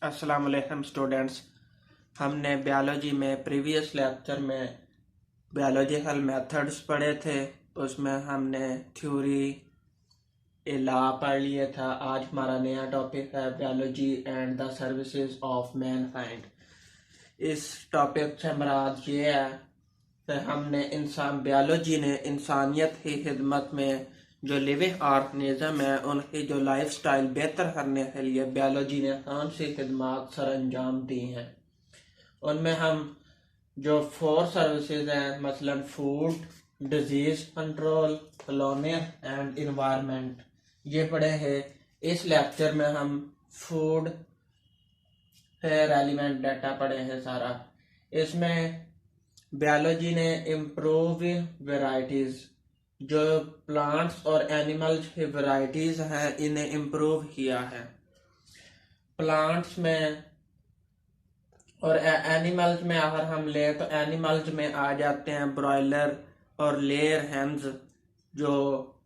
अस्सलाम वालेकुम स्टूडेंट्स। हमने बायोलॉजी में प्रीवियस लेक्चर में बायोलॉजिकल मेथड्स पढ़े थे। उसमें हमने थ्योरी लॉ पढ़ लिया था। आज हमारा नया टॉपिक है biology and the services of Mankind. इस टॉपिक से मुराद ये है कि हमने बायोलॉजी ने इंसानियत की खिदमत में जो लिविंग ऑर्गेनिज्म है उनकी जो लाइफ स्टाइल बेहतर करने के लिए बायोलॉजी ने कौन सी खिदमत सर अंजाम दी हैं। उनमें हम जो 4 सर्विसेज हैं, मसलन food, disease control, colony and environment, ये पढ़े हैं। इस लेक्चर में हम फूड रेलिवेंट डाटा पढ़े हैं सारा। इसमें बायोलॉजी ने इम्प्रूव वेराइटीज, जो प्लांट्स और एनिमल्स की वेराइटीज हैं, इन्हें इम्प्रूव किया है। प्लांट्स में और एनिमल्स में अगर हम ले तो एनिमल्स में आ जाते हैं ब्रॉयलर और लेयर हेन्स, जो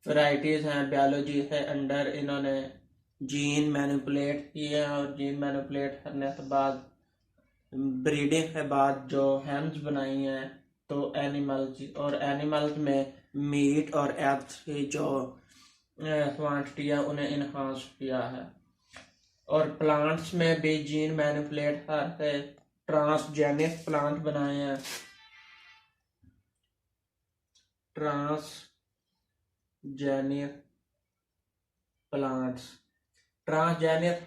वैरायटीज हैं बायोलॉजी के अंडर। इन्होंने जीन मैनिपुलेट किए हैं और जीन मैनिपुलेट करने के बाद ब्रीडिंग के बाद जो हेन्स बनाई हैं तो एनिमल्स में मीट और एग्स की जो क्वांटिटी है उन्हें इन्हांस किया है। और प्लांट्स में भी जीन मैनिपुलेट करके ट्रांसजेनिक प्लांट बनाए हैं। ट्रांसजेनिक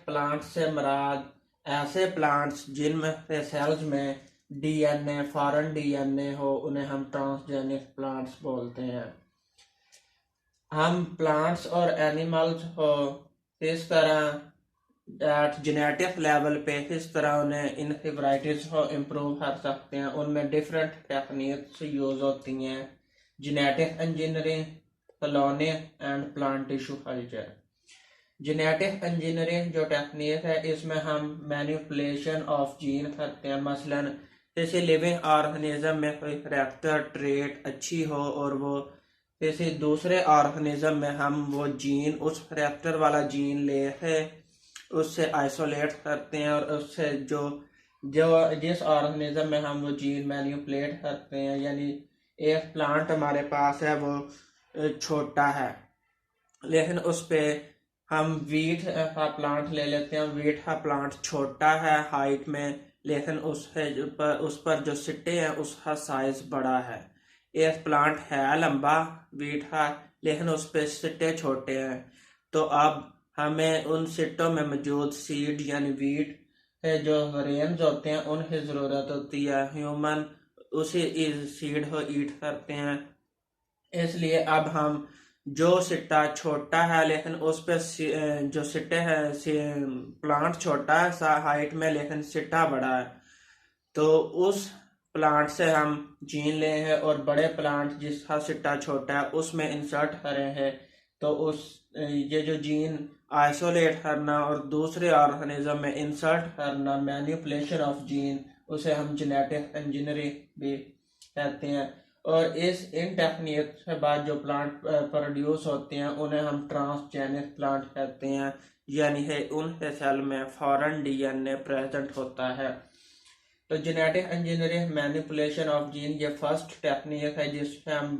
प्लांट्स से मुराद ऐसे प्लांट्स जिनमें से सेल्स में डीएनए, फॉरेन डीएनए हो, उन्हें हम ट्रांसजेनिक प्लांट्स बोलते हैं। हम प्लांट्स और एनिमल्स को इस तरह जेनेटिक लेवल पे किस तरह उन्हें इनकी वैरायटीज को इम्प्रूव कर सकते हैं, उनमें डिफरेंट टेक्निक्स यूज होती हैं। Genetic engineering, colony and plant tissue culture. Genetic engineering जो टेक्निक है, इसमें हम मैनिपुलेशन ऑफ जीन करते हैं। मसलन किसी लिविंग ऑर्गेनिज्म में कोई करैक्टर ट्रेट अच्छी हो और वो किसी दूसरे ऑर्गेनिज्म में हम वो जीन, उस करैक्टर वाला जीन ले उससे आइसोलेट करते हैं और उससे जो जिस ऑर्गेनिज्म में हम वो जीन मैनिपुलेट करते हैं, यानी एक प्लांट हमारे पास है वो छोटा है, लेकिन उस पे हम वीट का प्लांट ले लेते हैं। वीट का प्लांट छोटा है हाइट में, लेकिन उस पर जो सिट्टे हैं उसका साइज बड़ा है। एक प्लांट है लंबा वीट का, लेकिन उस पे सिट्टे छोटे हैं। तो अब हमें उन सिट्टों में मौजूद सीड यानी वीट के जो ग्रेन्स होते हैं उनकी ज़रूरत होती है। ह्यूमन उसी सीड को ईट करते हैं, इसलिए अब हम जो सिट्टा छोटा है लेकिन उस पर जो सिट्टे है, प्लांट छोटा है हाइट में लेकिन सिट्टा बड़ा है, तो उस प्लांट से हम जीन ले हैं और बड़े प्लांट जिसका सिट्टा छोटा है उसमें इंसर्ट करें हैं। तो ये जो जीन आइसोलेट करना और दूसरे ऑर्गेनिज्म में इंसर्ट करना, मैनिपुलेशन ऑफ जीन, उसे हम जेनेटिक इंजीनियरिंग भी कहते हैं। और इन टेक्निक के बाद जो प्लांट प्रोड्यूस होते हैं उन्हें हम ट्रांसजेनिक प्लांट कहते हैं, यानी है उनके सेल में फॉरेन डीएनए प्रेजेंट होता है। तो genetic engineering manipulation of gene ये फर्स्ट टेक्निक है जिससे हम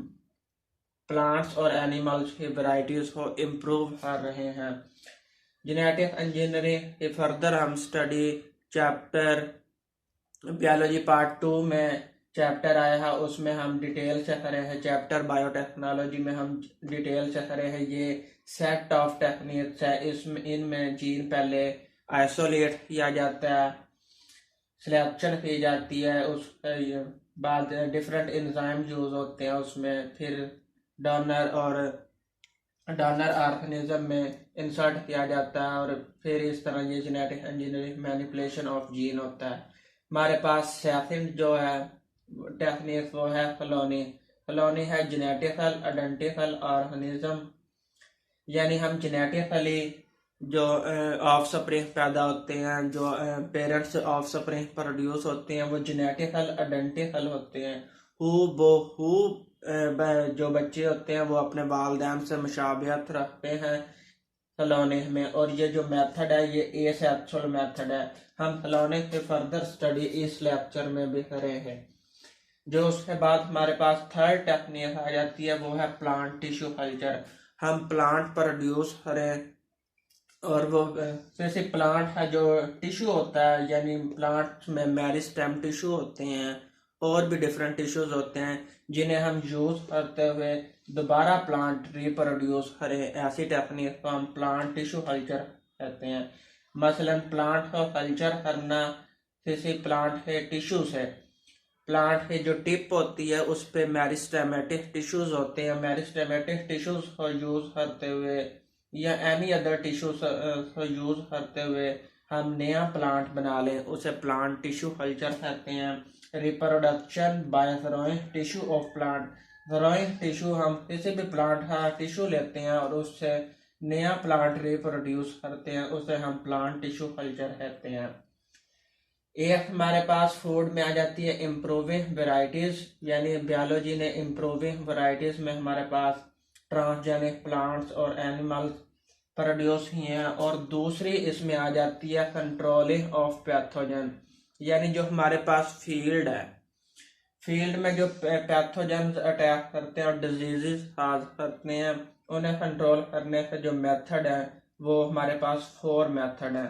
प्लांट्स और एनिमल्स की वैरायटीज को इम्प्रूव कर रहे हैं। जेनेटिक इंजीनियरिंग के फर्दर हम स्टडी चैप्टर बायोलॉजी पार्ट 2 में चैप्टर आया है, उसमें हम डिटेल से करें हैं। चैप्टर बायोटेक्नोलॉजी में हम डिटेल से करें हैं। ये सेट ऑफ टेक्निक्स है, इनमें जीन पहले आइसोलेट किया जाता है, सिलेक्शन की जाती है, उस बाद डिफरेंट एंजाइम यूज होते हैं उसमें, फिर डोनर ऑर्गेनिज्म में इंसर्ट किया जाता है और फिर इस तरह ये genetic engineering manipulation of gene होता है। हमारे पास सेकंड जो है टेक्निक वो है कॉलोनी है जेनेटिकल आइडेंटिकल ऑर्गेनिज्म, यानी हम जेनेटिकली जो ऑफस्प्रिंग पैदा होते हैं, जो पेरेंट्स ऑफस्प्रिंग प्रोड्यूस होते हैं, वो जेनेटिकल आइडेंटिकल होते हैं। जो बच्चे होते हैं वो अपने वालिदैन से मुशाबियत रखते हैं, सलोनिक में, और ये जो मेथड है ये एसेक्सुअल मेथड है। हम सलोनिक की फर्दर स्टडी इस लेक्चर में भी करेंगे। जो उसके बाद हमारे पास थर्ड टेक्निक आ जाती है वो है प्लांट टिश्यू कल्चर। हम प्लांट प्रोड्यूस करें, और वो जैसे प्लांट है जो टिश्यू होता है, यानी प्लांट में मेरिस्टेम टिश्यू होते हैं और भी डिफरेंट टिश्यूज होते हैं जिन्हें हम यूज करते हुए दोबारा प्लांट रिप्रोड्यूस करें। ऐसी टेक्निक को हम प्लांट टिश्यू कल्चर कहते हैं। मसलन प्लांट का कल्चर करना किसी प्लांट के टिश्यू से, प्लांट की जो टिप होती है उस पे मेरिस्टेमेटिक टिश्यूज होते हैं। मेरिस्टेमेटिक टिश्यूज को यूज करते हुए या एनी अदर टिश्यूज को यूज करते हुए हम नया प्लांट बना लें, उसे प्लांट टिश्यू कल्चर कहते हैं। Reproduction by growing tissue of plant. Growing tissue, हम किसी भी प्लांट का टिश्यू लेते हैं और उससे नया प्लांट रिप्रोड्यूस करते हैं, उसे हम प्लांट टिश्यू कल्चर कहते हैं। एक हमारे पास फूड में आ जाती है इम्प्रूविंग वेराइटीज, यानी बायोलॉजी ने इम्प्रूविंग वेराइटीज में हमारे पास ट्रांसजेनिक प्लांट्स और एनिमल्स प्रोड्यूस किए हैं। और दूसरी इसमें आ जाती है कंट्रोलिंग ऑफ पैथोजन, यानी जो हमारे पास फील्ड है, फील्ड में जो पैथोजन अटैक करते हैं और डिजीजेस काज करते हैं, उन्हें कंट्रोल करने के जो मेथड है वो हमारे पास 4 मेथड है।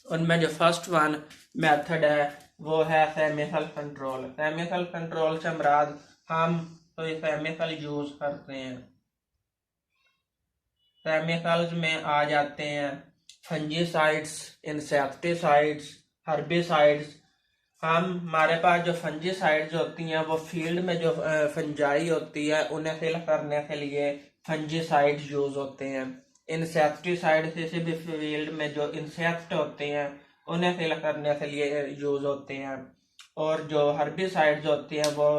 उनमें जो फर्स्ट वन मेथड है वो है केमिकल कंट्रोल। केमिकल कंट्रोल से मुराद हम कोई केमिकल यूज करते हैं। केमिकल्स में आ जाते हैं फंजीसाइड्स, इंसेक्टिसाइड्स, हर्बिसाइड्स। हमारे पास जो फंजीसाइड्स होती हैं वो फील्ड में जो फंजाई होती है उन्हें किल करने के लिए फंजीसाइड यूज होते हैं। इंसेक्टिसाइड किसी भी फील्ड में जो इंसेक्ट होते हैं उन्हें किल करने के लिए यूज होते हैं। और जो हर्बिसाइड्स होती हैं वो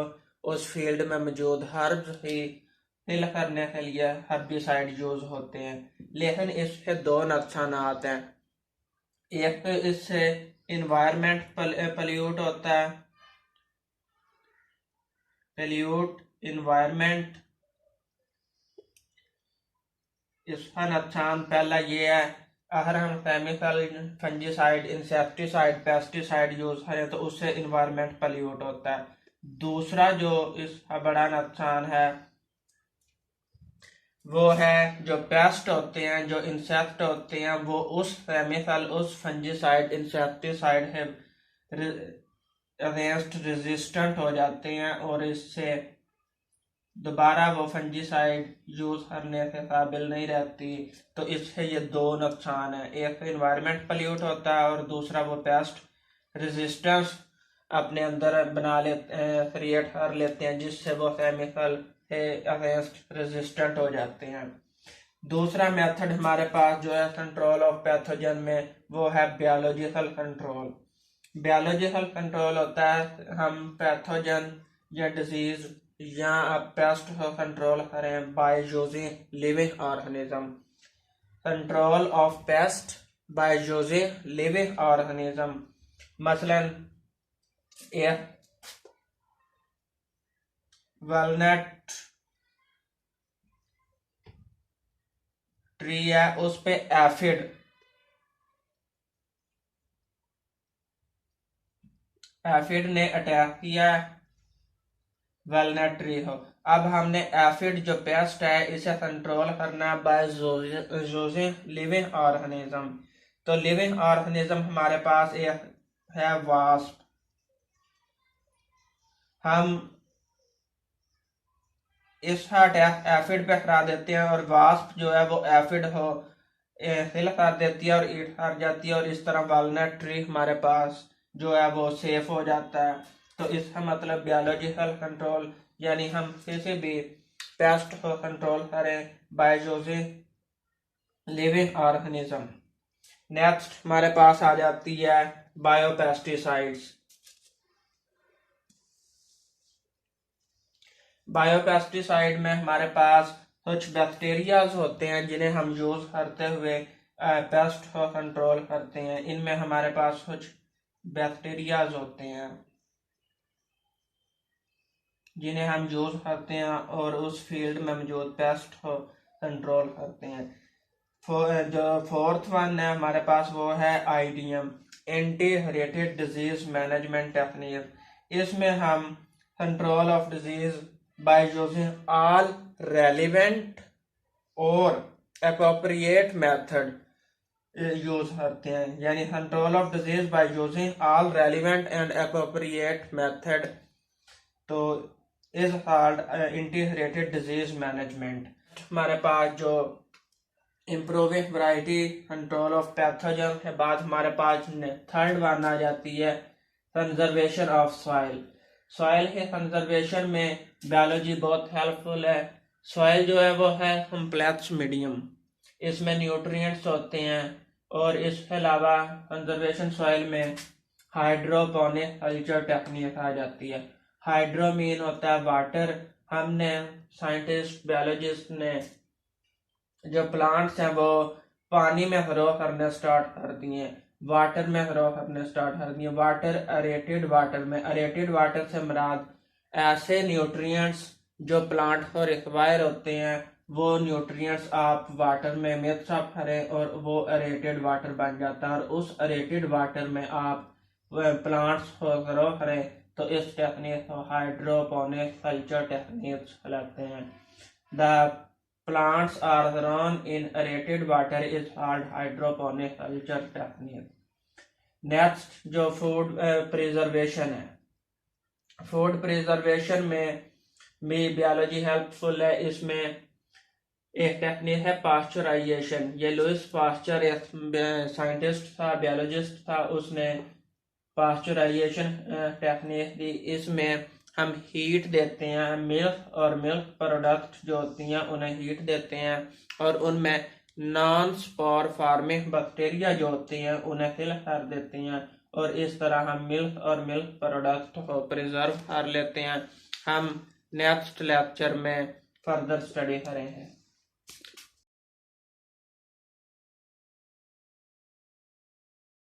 उस फील्ड में मौजूद हर्ब्स ही किल करने के लिए हर्बिसाइड यूज होते हैं। लेकिन इसके 2 नुकसान हैं। एक तो इससे इन्वायरमेंट पल्यूट होता है, पल्यूट इन्वायरमेंट। इसका नुकसान पहला ये है, अगर हम chemical fungicide, insecticide, pesticide use करें तो उससे इन्वायरमेंट पल्यूट होता है। दूसरा जो इसका बड़ा नुकसान है वो है जो पेस्ट होते हैं, जो इंसेक्ट होते हैं, वो उस केमिकल, उस फंजीसाइड, इंसेक्टिसाइड है अगेंस्ट रेजिस्टेंट हो जाते हैं और इससे दोबारा वो फंजीसाइड यूज करने के काबिल नहीं रहती। तो इससे ये 2 नुकसान है, एक इन्वायरमेंट पल्यूट होता है और दूसरा वो पेस्ट रेजिस्टेंस अपने अंदर बना लेते, क्रिएट कर लेते हैं, जिससे वो केमिकल अगेंस्ट रेजिस्टेंट हो जाते हैं। दूसरा मेथड हमारे पास जो है कंट्रोल ऑफ पैथोजन में, वो है बायोलॉजिकल कंट्रोल। बायोलॉजिकल कंट्रोल होता है हम पैथोजन या डिजीज या पेस्ट को कंट्रोल करें by using living organism. Control of paste by using living organism. मसलन एक वॉलनट ट्री है, उस पे एफिड ने अटैक किया वॉलनट ट्री हो। अब हमने एफिड जो पेस्ट है इसे कंट्रोल करना बाय यूजिंग लिविंग ऑर्गेनिज्म। तो लिविंग ऑर्गेनिज्म हमारे पास एक है वास्प। हम इस अटैक एफिड पे करा देते हैं और वास्प जो है वो एफिड को हिल कर देती है और ईट कर जाती है, और इस तरह वॉलनट ट्री हमारे पास जो है वो सेफ हो जाता है। तो इसका मतलब बायोलॉजिकल कंट्रोल, यानी हम किसी भी पेस्ट को कंट्रोल करें by using living organism. Next हमारे पास आ जाती है बायोपेस्टिसाइड्स। बायोपेस्टिसाइड में हमारे पास कुछ बैक्टीरियाज होते हैं जिन्हें हम यूज करते हुए पेस्ट को कंट्रोल करते हैं। इनमें हमारे पास कुछ बैक्टीरियाज होते हैं जिन्हें हम यूज करते हैं और उस फील्ड में मौजूद पेस्ट को कंट्रोल करते हैं। जो फोर्थ वन है हमारे पास वो है IDM, integrated disease management technique. इसमें हम control of disease by using all relevant और एप्रोप्रिएट मेथड यूज करते हैं, यानी control of disease by using all relevant and appropriate method तो is called integrated disease management. हमारे पास जो improving variety control of pathogen के बाद हमारे पास थर्ड वन आ जाती है कंजर्वेशन ऑफ सॉइल। सॉइल के कंजर्वेशन में बायोलॉजी बहुत हेल्पफुल है। सॉइल जो है वो है कॉम्प्लेक्स मीडियम, इसमें न्यूट्रिएंट्स होते हैं और इसके अलावा कंजर्वेशन सॉइल में हाइड्रोपोनिक कल्चर टेक्निक आ जाती है। हाइड्रो मीन होता है वाटर। हमने साइंटिस्ट बायोलॉजिस्ट ने जो प्लांट्स हैं वो पानी में ग्रो करने स्टार्ट कर दिए, वाटर में ग्रो करने स्टार्ट कर दिए। वाटर एरेटेड वाटर में, एरेटेड वाटर से मुराद ऐसे न्यूट्रिएंट्स जो प्लांट को रिक्वायर होते हैं वो न्यूट्रिएंट्स आप वाटर में मिक्स अप करें और वो एरेटेड वाटर बन जाता है और उस एरेटेड वाटर में आप प्लांट्स को ग्रो करें तो इस टेक्निक को हाइड्रोपोनिक कल्चर टेक्निक्स कहलाते हैं। The plants are grown in aerated water is called hydroponic culture technique. Next जो फूड प्रिजर्वेशन है, फूड प्रिजर्वेशन में भी बायोलॉजी हेल्पफुल है। इसमें एक टेक्निक है पास्चराइजेशन। ये लुइस पास्चर एक साइंटिस्ट था, बायोलॉजिस्ट था, उसने पास्चराइजेशन टेक्निक दी। इसमें हम हीट देते हैं, मिल्क और मिल्क प्रोडक्ट जो होती हैं उन्हें हीट देते हैं और उनमें नॉन स्पोर फार्मिंग बैक्टीरिया जो होती हैं उन्हें किल कर देते हैं और इस तरह हम मिल्क और मिल्क प्रोडक्ट को प्रिजर्व कर लेते हैं। हम नेक्स्ट लेक्चर में फर्दर स्टडी करेंगे।